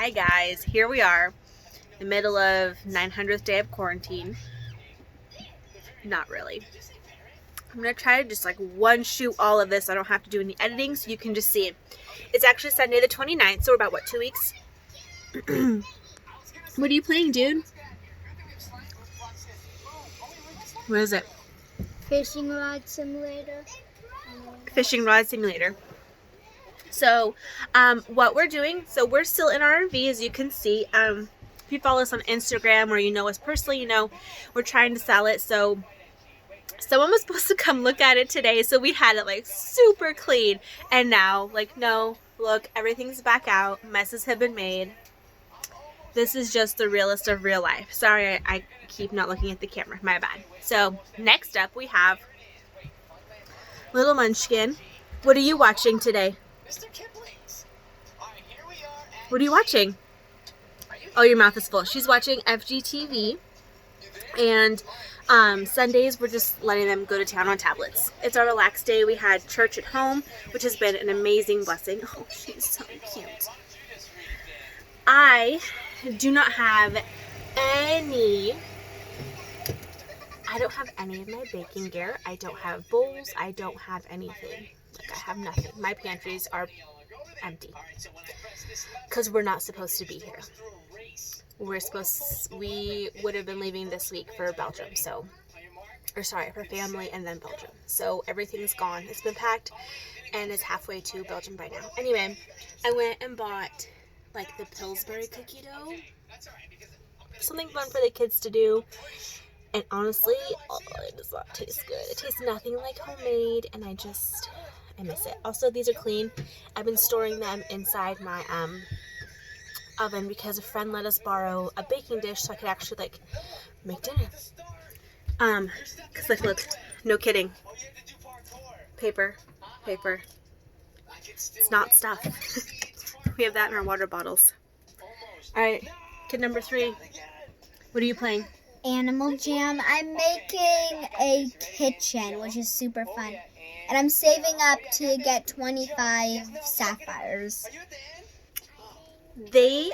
Hi guys, here we are, the middle of 900th day of quarantine. Not really. I'm going to try to just like one shoot all of this. I don't have to do any editing, so you can just see it. It's actually Sunday the 29th, so we're about, 2 weeks? What are you playing, dude? What is it? Fishing rod simulator. Fishing rod simulator. So, what we're doing, so we're still in our RV, as you can see. If you follow us on Instagram or you know us personally, you know we're trying to sell it. So, someone was supposed to come look at it today, so we had it like super clean. And now, like, no, look, everything's back out. Messes have been made. This is just the realest of real life. Sorry, I keep not looking at the camera. My bad. So, next up we have Little Munchkin. What are you watching today? What are you watching? Oh, your mouth is full. She's watching FGTV. And Sundays, we're just letting them go to town on tablets. It's our relaxed day. We had church at home, which has been an amazing blessing. Oh, she's so cute. I do not have any... I don't have any of my baking gear. I don't have bowls. I don't have anything. Like, I have nothing. My pantries are empty. Because we're not supposed to be here. We would have been leaving this week for Belgium, so, or sorry, for family and then Belgium. So everything's gone. It's been packed and it's halfway to Belgium by now. Anyway, I went and bought like the Pillsbury cookie dough. Something fun for the kids to do. And honestly, it does not taste good. It tastes nothing like homemade, and I miss it. Also, these are clean. I've been storing them inside my oven because a friend let us borrow a baking dish so I could actually like make dinner. Cause like, look, no kidding. Paper. It's not stuff. We have that in our water bottles. All right, kid number 3. What are you playing? Animal Jam. I'm making a kitchen, which is super fun. And I'm saving up to get 25 sapphires. They,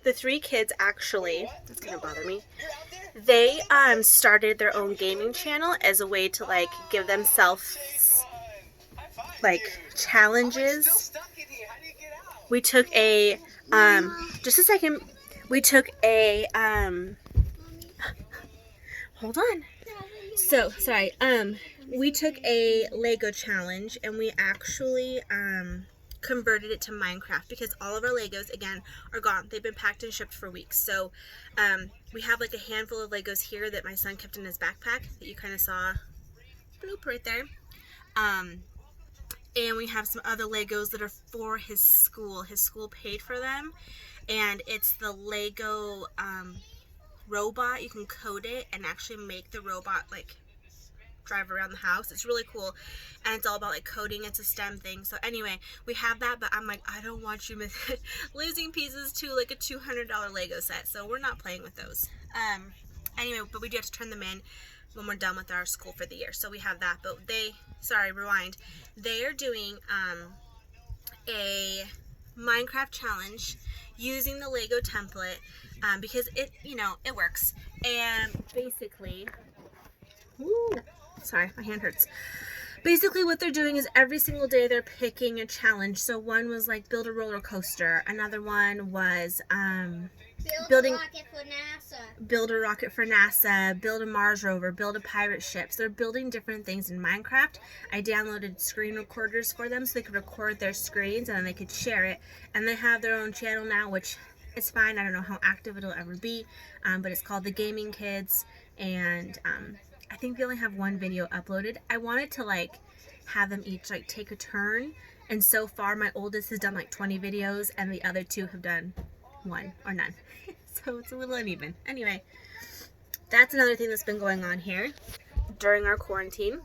the 3 kids actually, that's gonna bother me. They, started their own gaming channel as a way to like give themselves like challenges. We took a, just a second. We took a, hold on. So, sorry. We took a Lego challenge and we actually, converted it to Minecraft because all of our Legos, again, are gone. They've been packed and shipped for weeks. So, we have like a handful of Legos here that my son kept in his backpack that you kind of saw, bloop, right there. And we have some other Legos that are for his school. His school paid for them. And it's the Lego, robot. You can code it and actually make the robot like drive around the house. It's really cool, and it's all about like coding. It's a STEM thing. So anyway, we have that, but I'm like, I don't want you losing pieces to like a $200 Lego set, so we're not playing with those. Anyway, but we do have to turn them in when we're done with our school for the year, so we have that. But rewind, they are doing a Minecraft challenge using the Lego template, because it works. And basically, sorry, my hand hurts. Basically what they're doing is every single day they're picking a challenge. So one was like build a roller coaster. Another one was build a rocket for NASA, build a Mars rover, build a pirate ship. So they're building different things in Minecraft. I downloaded screen recorders for them so they could record their screens and then they could share it. And they have their own channel now, which is fine. I don't know how active it'll ever be, but it's called The Gaming Kids. And I think they only have one video uploaded. I wanted to like have them each like take a turn, and so far my oldest has done like 20 videos and the other 2 have done 1 or none. So it's a little uneven. Anyway, that's another thing that's been going on here during our quarantine.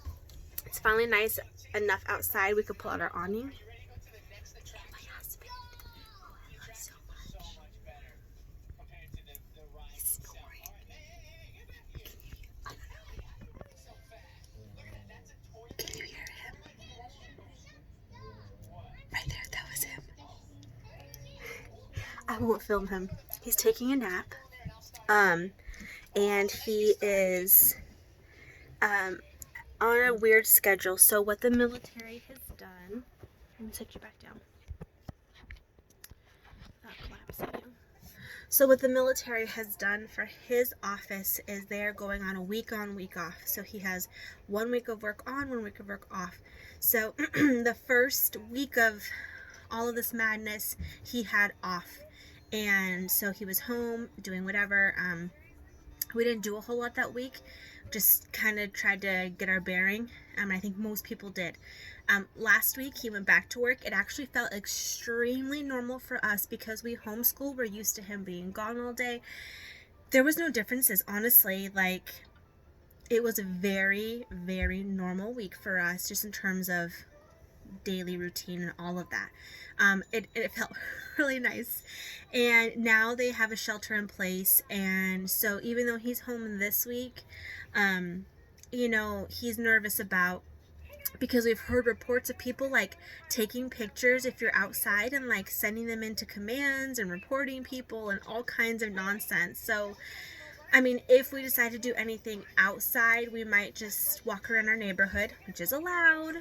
It's finally nice enough outside we could pull out our awning. And my husband, who I love so much, he's snoring. I don't know. Can you hear him? Right there, that was him. I won't film him. He's taking a nap. And he is on a weird schedule. So what the military has done, let me set you back down. Collapsing you. So what the military has done for his office is they're going on a week on, week off. So he has 1 week of work on, 1 week of work off. So the first week of all of this madness, he had off. And so he was home doing whatever. We didn't do a whole lot that week. Just kind of tried to get our bearing. I think most people did. Last week he went back to work. It actually felt extremely normal for us because we homeschool. We're used to him being gone all day. There was no differences, honestly. Like, it was a very, very normal week for us, just in terms of daily routine and all of that. It felt really nice. And now they have a shelter in place, and so even though he's home this week, he's nervous about, because we've heard reports of people like taking pictures if you're outside and like sending them into commands and reporting people and all kinds of nonsense. So if we decide to do anything outside, we might just walk around our neighborhood, which is allowed.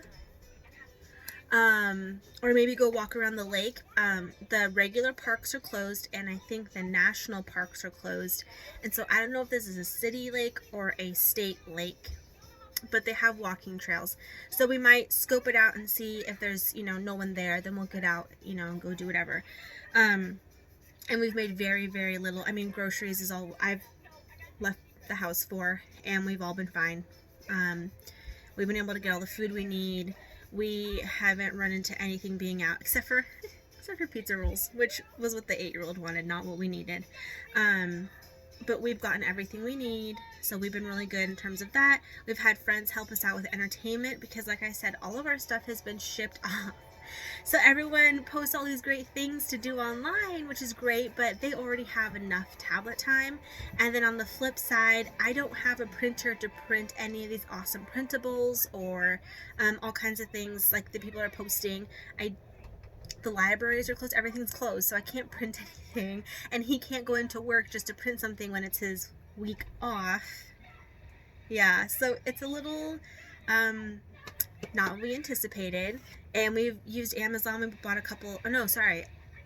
Or maybe go walk around the lake. The regular parks are closed, and I think the national parks are closed. And so I don't know if this is a city lake or a state lake, but they have walking trails. So we might scope it out and see if there's, no one there. Then we'll get out, and go do whatever. And we've made very, very little. Groceries is all I've left the house for, and we've all been fine. We've been able to get all the food we need. We haven't run into anything being out except for pizza rolls, which was what the 8-year-old wanted, not what we needed. But we've gotten everything we need, so we've been really good in terms of that. We've had friends help us out with entertainment because, like I said, all of our stuff has been shipped off. So everyone posts all these great things to do online, which is great, but they already have enough tablet time. And then on the flip side, I don't have a printer to print any of these awesome printables or all kinds of things like the people are posting. The libraries are closed, everything's closed, so I can't print anything. And he can't go into work just to print something when it's his week off. Yeah, so it's a little not what we anticipated. And we've used Amazon. We bought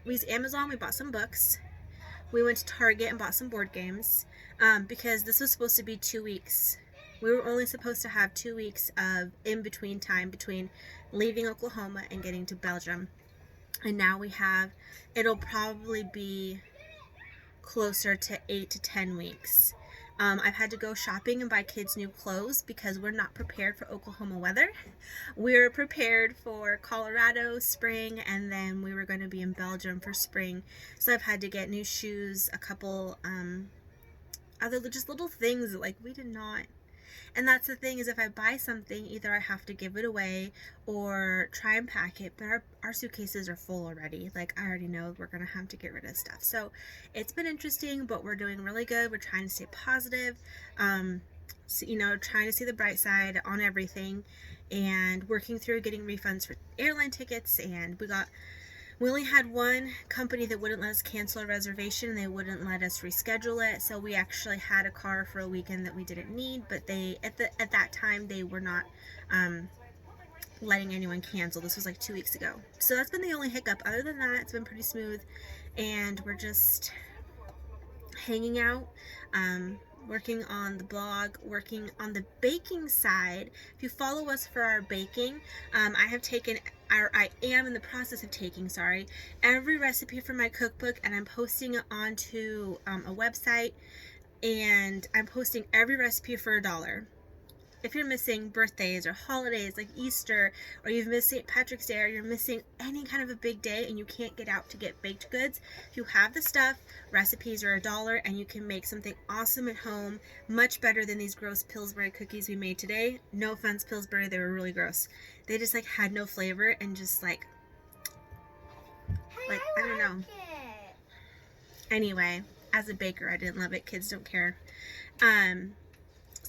we used Amazon. We bought some books. We went to Target and bought some board games because this was supposed to be 2 weeks. We were only supposed to have 2 weeks of in-between time between leaving Oklahoma and getting to Belgium. And now it'll probably be closer to 8 to 10 weeks. I've had to go shopping and buy kids new clothes because we're not prepared for Oklahoma weather. We're prepared for Colorado spring, and then we were going to be in Belgium for spring. So I've had to get new shoes, a couple other just little things that we did not. And that's the thing, is if I buy something, either I have to give it away or try and pack it, but our suitcases are full already. I already know we're going to have to get rid of stuff. So it's been interesting, but we're doing really good. We're trying to stay positive, trying to see the bright side on everything, and working through getting refunds for airline tickets. And we only had one company that wouldn't let us cancel a reservation, and they wouldn't let us reschedule it. So we actually had a car for a weekend that we didn't need, but at that time they were not letting anyone cancel. This was 2 weeks ago. So that's been the only hiccup. Other than that, it's been pretty smooth, and we're just hanging out, working on the blog, working on the baking side. If you follow us for our baking, I am in the process of taking, every recipe from my cookbook, and I'm posting it onto a website, and I'm posting every recipe for $1. If you're missing birthdays or holidays like Easter, or you've missed St. Patrick's Day, or you're missing any kind of a big day and you can't get out to get baked goods, if you have the stuff, recipes are $1, and you can make something awesome at home, much better than these gross Pillsbury cookies we made today. No offense, Pillsbury, they were really gross. They just had no flavor, and just I don't know. Anyway, as a baker, I didn't love it. Kids don't care.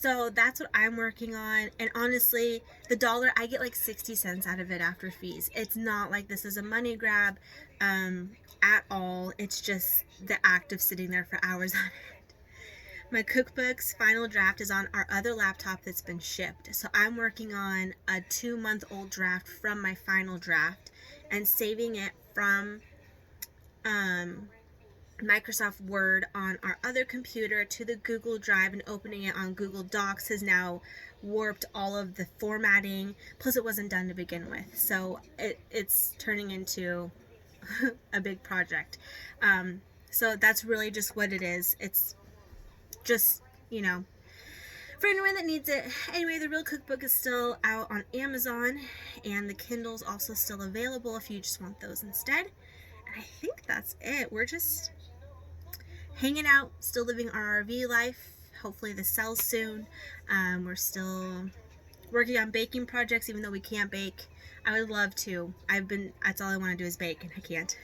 So that's what I'm working on. And honestly, the dollar, I get like 60 cents out of it after fees. It's not like this is a money grab at all. It's just the act of sitting there for hours on it. My cookbook's final draft is on our other laptop that's been shipped. So I'm working on a 2-month-old draft from my final draft and saving it from Microsoft Word on our other computer to the Google Drive, and opening it on Google Docs has now warped all of the formatting. Plus, it wasn't done to begin with, so it's turning into a big project. So that's really just what it is. It's just, for anyone that needs it. Anyway, the real cookbook is still out on Amazon, and the Kindle's also still available if you just want those instead. And I think that's it. We're just hanging out, still living our RV life. Hopefully this sells soon. We're still working on baking projects, even though we can't bake. I would love to. That's all I want to do is bake, and I can't.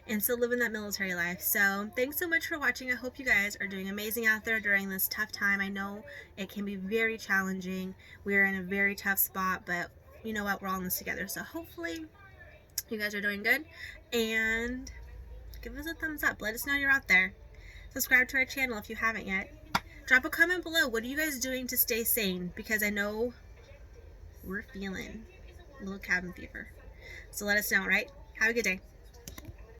And still living that military life. So thanks so much for watching. I hope you guys are doing amazing out there during this tough time. I know it can be very challenging. We're in a very tough spot, but you know what? We're all in this together. So hopefully you guys are doing good. And give us a thumbs up. Let us know you're out there. Subscribe to our channel if you haven't yet. Drop a comment below. What are you guys doing to stay sane? Because I know we're feeling a little cabin fever. So let us know, right? Have a good day.